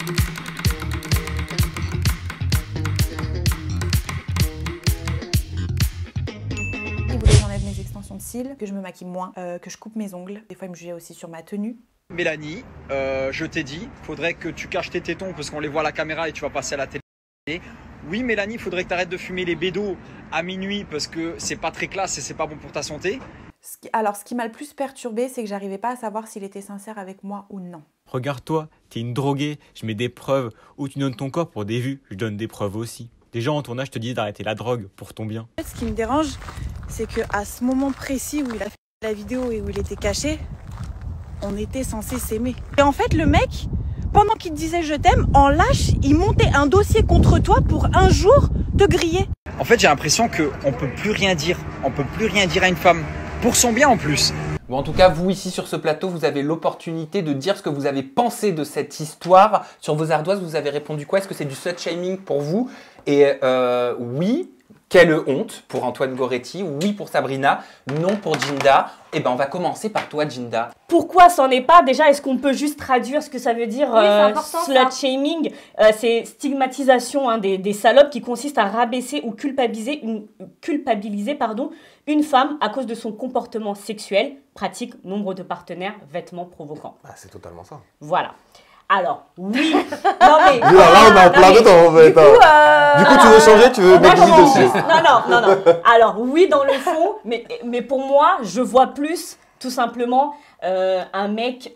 Il voulait que j'enlève mes extensions de cils, que je me maquille moins, que je coupe mes ongles. Des fois, il me jugeait aussi sur ma tenue. Mélanie, je t'ai dit, faudrait que tu caches tes tétons parce qu'on les voit à la caméra et tu vas passer à la télé. Oui, Mélanie, faudrait que tu arrêtes de fumer les bédos à minuit parce que c'est pas très classe et c'est pas bon pour ta santé. Alors, ce qui m'a le plus perturbée, c'est que j'arrivais pas à savoir s'il était sincère avec moi ou non. Regarde-toi, t'es une droguée, je mets des preuves. Où tu donnes ton corps pour des vues, je donne des preuves aussi. Des gens en tournage te disent d'arrêter la drogue pour ton bien. Ce qui me dérange, c'est qu'à ce moment précis où il a fait la vidéo et où il était caché, on était censé s'aimer. Et en fait, le mec, pendant qu'il te disait je t'aime, en lâche, il montait un dossier contre toi pour un jour te griller. En fait, j'ai l'impression qu'on peut plus rien dire. On peut plus rien dire à une femme. Pour son bien en plus. Bon, en tout cas, vous ici sur ce plateau, vous avez l'opportunité de dire ce que vous avez pensé de cette histoire. Sur vos ardoises, vous avez répondu quoi? Est-ce que c'est du slut-shaming pour vous? Et oui, quelle honte pour Antoine Goretti, oui pour Sabrina, non pour Djinda. Eh ben, on va commencer par toi, Djinda. Pourquoi c'en est pas? Déjà, est-ce qu'on peut juste traduire ce que ça veut dire slut-shaming? C'est stigmatisation hein, des salopes qui consiste à rabaisser ou culpabiliser une femme à cause de son comportement sexuel, pratique, nombre de partenaires, vêtements provocants. Ah, c'est totalement ça. Voilà. Alors, oui. Non, mais. Là, on est en plein dedans, en fait. Du coup, tu veux changer, tu veux mettre lui dessus. Non. Alors, oui, dans le fond, mais pour moi, je vois plus, tout simplement, un mec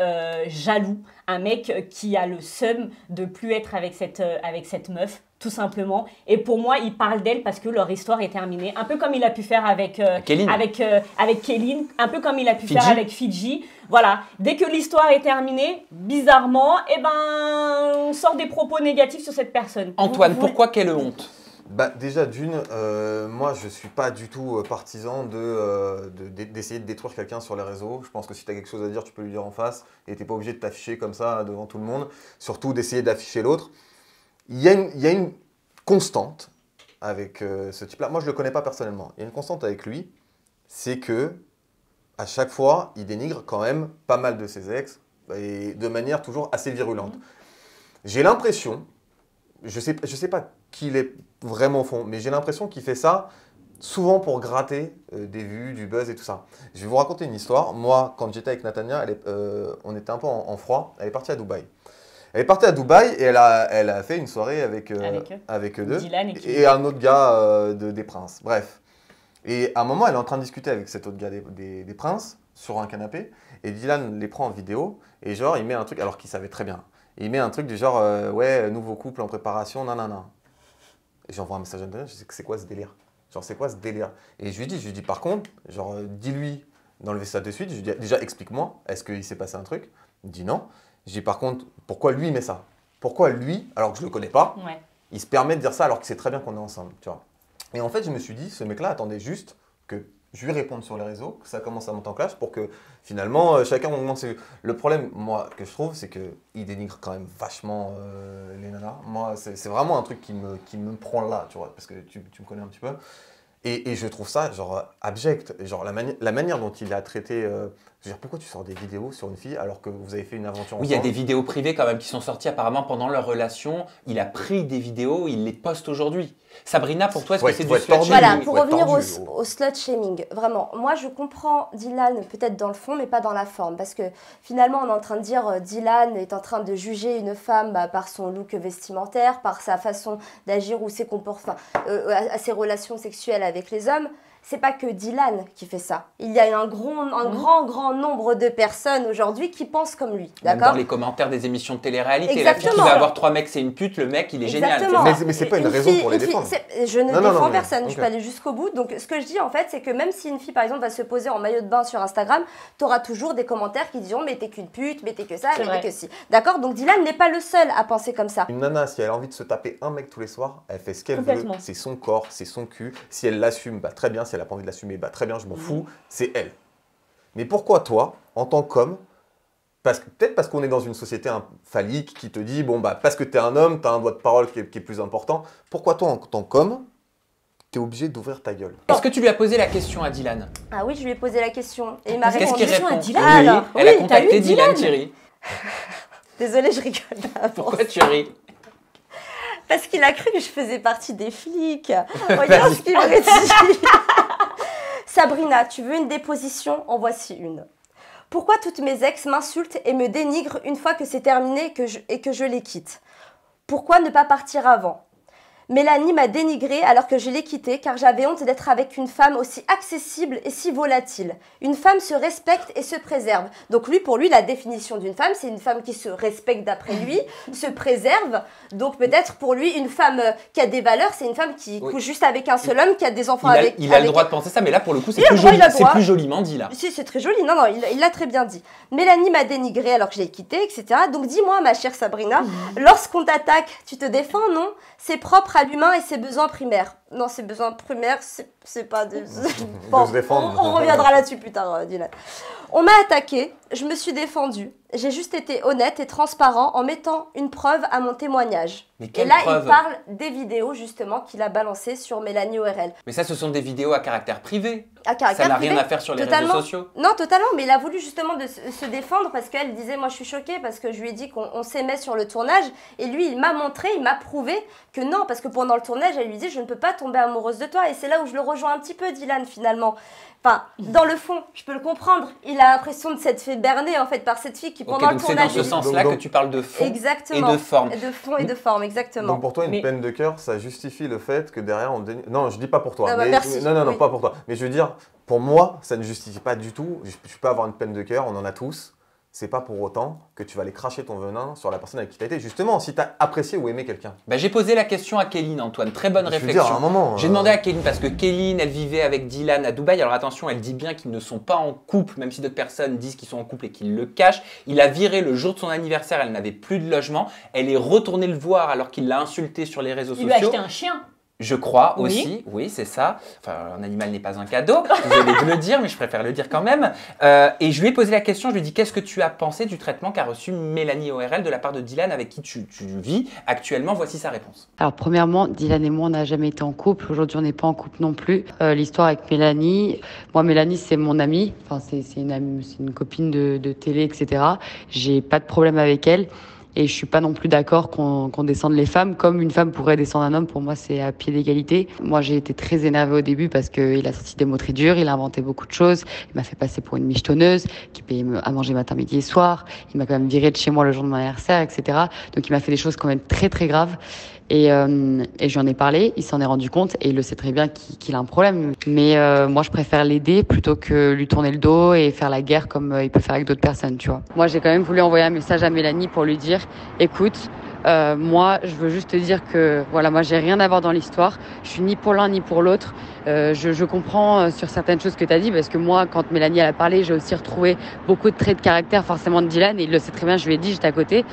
jaloux, un mec qui a le seum de plus être avec cette meuf, tout simplement. Et pour moi, il parle d'elle parce que leur histoire est terminée. Un peu comme il a pu faire avec Kéline, un peu comme il a pu faire avec Fidji. Voilà, dès que l'histoire est terminée, bizarrement, eh ben, on sort des propos négatifs sur cette personne. Antoine, pourquoi quelle honte? Bah, déjà, moi, je ne suis pas du tout partisan d'essayer de détruire quelqu'un sur les réseaux. Je pense que si tu as quelque chose à dire, tu peux lui dire en face et tu n'es pas obligé de t'afficher comme ça devant tout le monde. Surtout d'essayer d'afficher l'autre. Il y a une constante avec ce type-là. Moi, je ne le connais pas personnellement. Il y a une constante avec lui, c'est que à chaque fois, il dénigre quand même pas mal de ses ex et de manière toujours assez virulente. J'ai l'impression, je sais pas qui il est vraiment au fond, mais j'ai l'impression qu'il fait ça souvent pour gratter des vues, du buzz et tout ça. Je vais vous raconter une histoire. Moi, quand j'étais avec Natania, on était un peu en froid. Elle est partie à Dubaï. Elle est partie à Dubaï et elle a fait une soirée avec eux deux et un autre gars des Princes. Bref. Et à un moment, elle est en train de discuter avec cet autre gars des Princes sur un canapé. Et Dylan les prend en vidéo et genre, il met un truc, alors qu'il savait très bien. Il met un truc du genre, ouais, nouveau couple en préparation, nanana. Et j'envoie un message à Dylan, je sais que c'est quoi ce délire? Genre, c'est quoi ce délire? Et je lui dis par contre, genre, dis-lui d'enlever ça de suite. Je lui dis, déjà, explique-moi, est-ce qu'il s'est passé un truc? Il me dit non. Je dis par contre, pourquoi lui met ça? Pourquoi lui, alors que je ne le connais pas, il se permet de dire ça alors que c'est très bien qu'on est ensemble, tu vois? Et en fait, je me suis dit, ce mec-là attendait juste que je lui réponde sur les réseaux, que ça commence à monter en clash pour que finalement, chacun augmente ses... Le problème, moi, que je trouve, c'est qu'il dénigre quand même vachement les nanas. Moi, c'est vraiment un truc qui me prend là, tu vois, parce que tu me connais un petit peu. Et je trouve ça, genre, abject. Genre, la manière dont il a traité... je veux dire, pourquoi tu sors des vidéos sur une fille alors que vous avez fait une aventure ensemble? Oui, il y a des vidéos privées quand même qui sont sorties apparemment pendant leur relation. Il a pris des vidéos, il les poste aujourd'hui. Sabrina, pour toi, est-ce que c'est du slut-shaming? Voilà, pour revenir au slut-shaming, vraiment, moi je comprends Dylan peut-être dans le fond, mais pas dans la forme. Parce que finalement, on est en train de dire Dylan est en train de juger une femme par son look vestimentaire, par sa façon d'agir ou ses comportements, à ses relations sexuelles avec les hommes. C'est pas que Dylan qui fait ça. Il y a un grand nombre de personnes aujourd'hui qui pensent comme lui. Même dans les commentaires des émissions de télé-réalité. La fille qui va avoir 3 mecs, c'est une pute, le mec, il est génial. Mais c'est pas une raison pour les défendre. Je ne défends personne, je peux aller jusqu'au bout. Donc ce que je dis en fait, c'est que même si une fille par exemple va se poser en maillot de bain sur Instagram, tu auras toujours des commentaires qui diront mais t'es qu'une pute, mais t'es que ça, mais t'es que si. D'accord? Donc Dylan n'est pas le seul à penser comme ça. Une nana, si elle a envie de se taper un mec tous les soirs, elle fait ce qu'elle veut. C'est son corps, c'est son cul. Si elle l'assume, bah très bien. Si elle n'a pas envie de l'assumer, bah très bien, je m'en fous, c'est elle. Mais pourquoi toi, en tant qu'homme, peut-être parce qu'on est dans une société phallique qui te dit, bon bah parce que tu es un homme, tu as un droit de parole qui est plus important, pourquoi toi, en tant qu'homme, tu es obligé d'ouvrir ta gueule? Est-ce que tu lui as posé la question à Dylan? Ah oui, je lui ai posé la question. Et il m'a répondu. Qu'est-ce qu'il répond? à Dylan. Elle a contacté Dylan, Thierry. Désolée, je rigole d'avance. Pourquoi tu ris? Parce qu'il a cru que je faisais partie des flics. Regarde ce qu'il m'aurait dit. Sabrina, tu veux une déposition? En voici une. Pourquoi toutes mes ex m'insultent et me dénigrent une fois que c'est terminé et que je les quitte? Pourquoi ne pas partir avant? Mélanie m'a dénigrée alors que je l'ai quittée car j'avais honte d'être avec une femme aussi accessible et si volatile. Une femme se respecte et se préserve. Donc lui, pour lui, la définition d'une femme, c'est une femme qui se respecte d'après lui, se préserve. Donc peut-être pour lui, une femme qui a des valeurs, c'est une femme qui couche juste avec un seul homme, qui a des enfants avec... Il a le droit de penser ça, mais là, pour le coup, c'est plus joliment dit, là. Si, c'est très joli. Non, non, il l'a très bien dit. Mélanie m'a dénigrée alors que je l'ai quittée, etc. Donc dis-moi, ma chère Sabrina, lorsqu'on t'attaque, tu te défends, non? C'est propre à l'humain et ses besoins primaires. Non, ses besoins primaires, c'est pas de... Bon, se défendre. On reviendra là-dessus plus tard, Dylan. On m'a attaqué, je me suis défendue. J'ai juste été honnête et transparent en mettant une preuve à mon témoignage. Mais quelle et là, preuve? il parle des vidéos justement qu'il a balancées sur Mélanie ORL. Mais ça, ce sont des vidéos à caractère privé. À caractère ça n'a privé, rien à faire sur les totalement. réseaux sociaux. Non, totalement, mais il a voulu justement de se défendre parce qu'elle disait, moi je suis choquée parce que je lui ai dit qu'on s'aimait sur le tournage et lui il m'a montré, il m'a prouvé que non, parce que pendant le tournage elle lui dit je ne peux pas tomber amoureuse de toi et c'est là où je le rejoins un petit peu Dylan finalement. Enfin, dans le fond, je peux le comprendre, il a l'impression de s'être fait berner en fait par cette fille qui pendant le tournage... C'est dans ce sens-là que tu parles de fond exactement. Et de forme. De fond et de forme, exactement. Donc pour toi, une peine de cœur, ça justifie le fait que derrière on... Non, je dis pas pour toi. Ah bah mais... merci. Non, Oui. pas pour toi. Mais je veux dire, pour moi, ça ne justifie pas du tout. Je peux avoir une peine de cœur, on en a tous. C'est pas pour autant que tu vas aller cracher ton venin sur la personne avec qui tu as été. Justement, si tu as apprécié ou aimé quelqu'un. Bah, j'ai posé la question à Kéline, Antoine. Très bonne réflexion. Dire, à un moment, j'ai demandé à Kéline parce que Kéline, elle vivait avec Dylan à Dubaï. Alors attention, elle dit bien qu'ils ne sont pas en couple, même si d'autres personnes disent qu'ils sont en couple et qu'ils le cachent. Il a viré le jour de son anniversaire, elle n'avait plus de logement. Elle est retournée le voir alors qu'il l'a insulté sur les réseaux sociaux. Il lui a acheté un chien. Je crois Oui. aussi, oui, c'est ça. Enfin, un animal n'est pas un cadeau, vous allez le dire, mais je préfère le dire quand même. Et je lui ai posé la question, je lui ai dit, qu'est-ce que tu as pensé du traitement qu'a reçu Mélanie ORL de la part de Dylan avec qui tu vis actuellement? Voici sa réponse. Alors premièrement, Dylan et moi, on n'a jamais été en couple. Aujourd'hui, on n'est pas en couple non plus. L'histoire avec Mélanie, moi, Mélanie, c'est mon amie. Enfin, c'est une copine de télé, etc. J'ai pas de problème avec elle. Et je suis pas non plus d'accord qu'on descende les femmes comme une femme pourrait descendre un homme. Pour moi, c'est à pied d'égalité. Moi, j'ai été très énervée au début parce qu'il a sorti des mots très durs, il a inventé beaucoup de choses. Il m'a fait passer pour une michetonneuse qui payait à manger matin, midi et soir. Il m'a quand même viré de chez moi le jour de mon anniversaire, etc. Donc, il m'a fait des choses quand même très, très graves. Et je lui en ai parlé, il s'en est rendu compte et il le sait très bien qu'il a un problème. Mais moi, je préfère l'aider plutôt que lui tourner le dos et faire la guerre comme il peut faire avec d'autres personnes, tu vois. Moi, j'ai quand même voulu envoyer un message à Mélanie pour lui dire, écoute, moi, je veux juste te dire que, voilà, moi, j'ai rien à voir dans l'histoire. Je suis ni pour l'un ni pour l'autre. Je comprends sur certaines choses que tu as dit parce que moi, quand Mélanie elle a parlé, j'ai aussi retrouvé beaucoup de traits de caractère forcément de Dylan et il le sait très bien, je lui ai dit, j'étais à côté.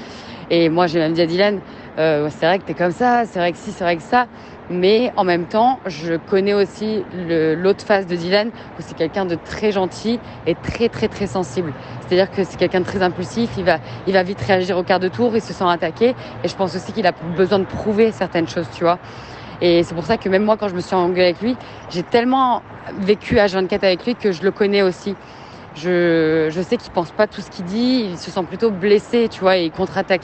Et moi, j'ai même dit à Dylan, c'est vrai que t'es comme ça, c'est vrai que si, c'est vrai que ça. Mais en même temps, je connais aussi l'autre face de Dylan, où c'est quelqu'un de très gentil et très, très, très sensible. C'est-à-dire que c'est quelqu'un de très impulsif, il va vite réagir au quart de tour, il se sent attaqué. Et je pense aussi qu'il a besoin de prouver certaines choses, tu vois. Et c'est pour ça que même moi, quand je me suis engueulée avec lui, j'ai tellement vécu H24 avec lui que je le connais aussi. Je sais qu'il pense pas tout ce qu'il dit, il se sent plutôt blessé, tu vois, et il contre-attaque.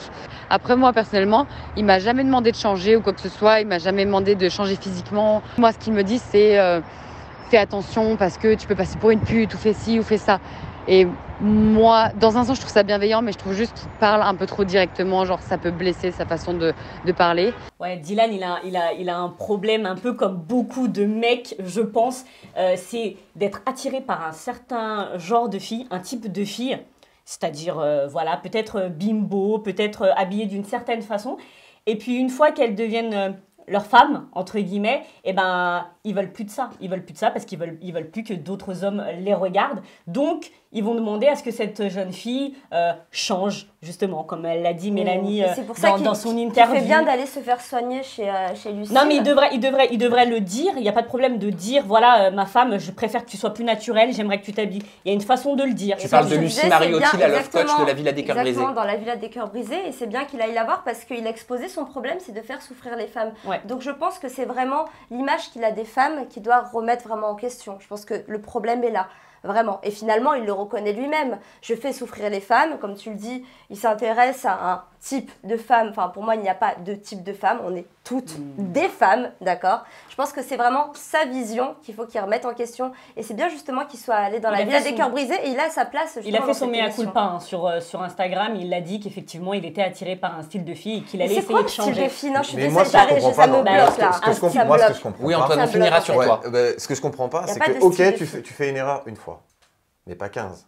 Après, moi, personnellement, il m'a jamais demandé de changer ou quoi que ce soit, il m'a jamais demandé de changer physiquement. Moi, ce qu'il me dit, c'est fais attention parce que tu peux passer pour une pute ou fais ci ou fais ça. Et moi, dans un sens, je trouve ça bienveillant, mais je trouve juste qu'il parle un peu trop directement, genre ça peut blesser sa façon de parler. Ouais, Dylan, il a un problème un peu comme beaucoup de mecs, je pense, c'est d'être attiré par un certain genre de fille, un type de fille, c'est-à-dire, voilà, peut-être bimbo, peut-être habillée d'une certaine façon, et puis une fois qu'elles deviennent leur femme, entre guillemets, eh ben, ils veulent plus de ça. Ils veulent plus de ça parce qu'ils veulent plus que d'autres hommes les regardent. Donc, ils vont demander à ce que cette jeune fille change, justement, comme elle l'a dit Mélanie dans son interview. C'est bien d'aller se faire soigner chez Lucille. Non, mais il devrait le dire. Il n'y a pas de problème de dire, voilà, ma femme, je préfère que tu sois plus naturelle, j'aimerais que tu t'habilles. Il y a une façon de le dire. Tu parles de Lucie Mariotti, la love coach de la Villa des Cœurs Brisés. Exactement, dans la Villa des Cœurs Brisés. Et c'est bien qu'il aille la voir parce qu'il a exposé son problème, c'est de faire souffrir les femmes. Ouais. Donc je pense que c'est vraiment l'image qu'il a des femmes qui doit remettre vraiment en question. Je pense que le problème est là. Vraiment. Et finalement, il le reconnaît lui-même. Je fais souffrir les femmes, comme tu le dis, il s'intéresse à un type de femme. Enfin, pour moi, il n'y a pas de type de femme. On est toutes des femmes, d'accord? Je pense que c'est vraiment sa vision qu'il faut qu'il remette en question. Et c'est bien justement qu'il soit allé dans la Villa des Cœurs Brisés et il a sa place. Il a fait son mea culpa hein, sur Instagram. Il a dit qu'effectivement, il était attiré par un style de fille et qu'il allait essayer de changer. C'est quoi le style de fille? Non, je suis Mais moi, désolée, ça me bloque là. Ce que je comprends Oui, Antoine, on finira sur toi. Ce que je comprends pas, c'est pas que, de ok, style de tu fille. fais une erreur une fois, mais pas 15.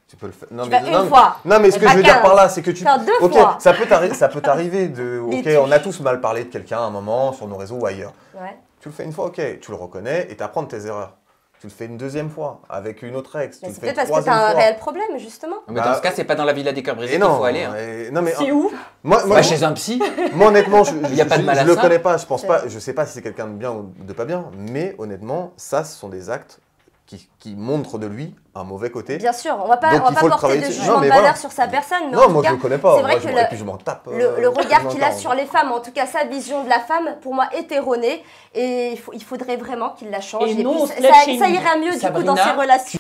Tu peux le faire. Non, Une fois. Non, mais ce que pas je veux dire 15. par là, c'est que tu. Faire 2 Ok, fois. ça peut t'arriver de. Mais Ok, tu- on a tous mal parlé de quelqu'un à un moment, sur nos réseaux ou ailleurs. Ouais. Tu le fais une fois, ok, tu le reconnais et tu apprends de tes erreurs. Tu le fais une deuxième fois, avec une autre ex. Tu Mais le c'est fais une peut-être parce que tu troisième as un fois. réel problème, justement. Mais dans ce cas, c'est pas dans la Villa des Cœurs Brisés Et qu'il non, faut aller. Hein. non mais C'est où? moi, Chez un psy. moi, honnêtement, je Y a pas de mal à le ça. connais pas, je pense pas, je sais pas si c'est quelqu'un de bien ou de pas bien, mais honnêtement, ça, ce sont des actes qui montrent de lui un mauvais côté. Bien sûr, on va pas Donc, il faut le porter travailler de dessus. jugement Non, mais de valeur voilà. sur sa personne. Mais en Non, tout moi cas, je le connais pas, c'est vrai moi, que et puis je m'en tape. le regard qu'il a longtemps. sur les femmes, en tout cas sa vision de la femme, pour moi est erronée et il faudrait vraiment qu'il la change. Et Et non puis, au ça slut-shaming. ira mieux du coup dans Sabrina, ses relations.